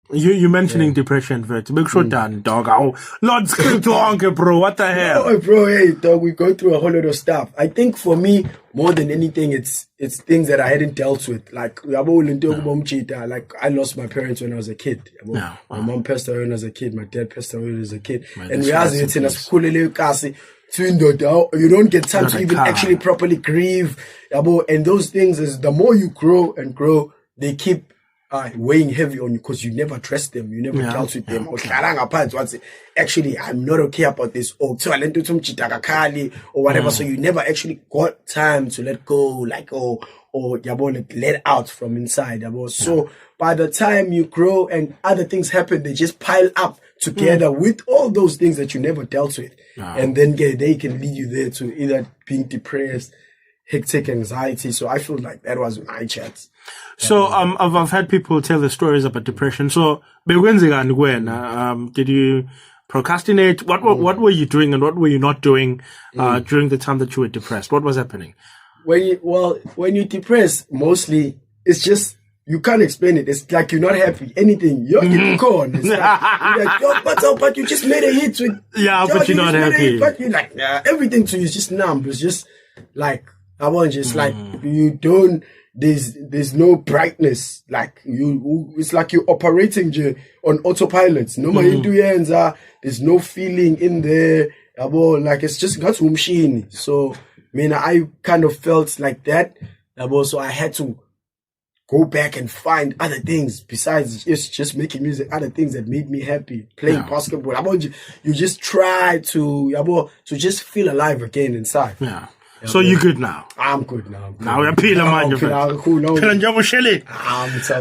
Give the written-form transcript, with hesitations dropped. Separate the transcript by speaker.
Speaker 1: You mentioning depression, Vert. Make sure done, dog. Oh, Lord, bro. What the hell?
Speaker 2: Oh, bro, hey, dog, we go through a whole lot of stuff. I think for me, more than anything, it's things that I hadn't dealt with. Like, I lost my parents when I was a kid. My mom passed away when I was a kid. My dad passed away when I was a kid. And we asked it in a school, you don't get time to even actually properly grieve. And those things is the more you grow and grow, they keep weighing heavy on you because you never trust them, you never dealt with them. Actually, I'm not okay about this, or whatever. So you never actually got time to let go, like let out from inside. So by the time you grow and other things happen, they just pile up together with all those things that you never dealt with, and then they can lead you there to either being depressed, hectic anxiety. So I feel like that was my chance.
Speaker 1: So I've had people tell the stories about depression. So did you procrastinate? What were you doing and what were you not doing during the time that you were depressed? What was happening?
Speaker 2: When you're depressed, mostly it's just you can't explain it. It's like you're not happy. Anything you're on. It's like, but you just made a hit with
Speaker 1: but you're not happy.
Speaker 2: But you're like everything to you is just numb. It's just like like you don't. There's no brightness. Like it's like you're operating on autopilot. No there's no feeling in there. Like it's just got machine. So I kind of felt like that. So I had to go back and find other things besides just making music, other things that made me happy. Playing basketball. You just try to just feel alive again inside.
Speaker 1: Yeah. So you're good now?
Speaker 2: I'm good now.
Speaker 1: Now we're peeling mind.
Speaker 2: Who knows?
Speaker 1: I'm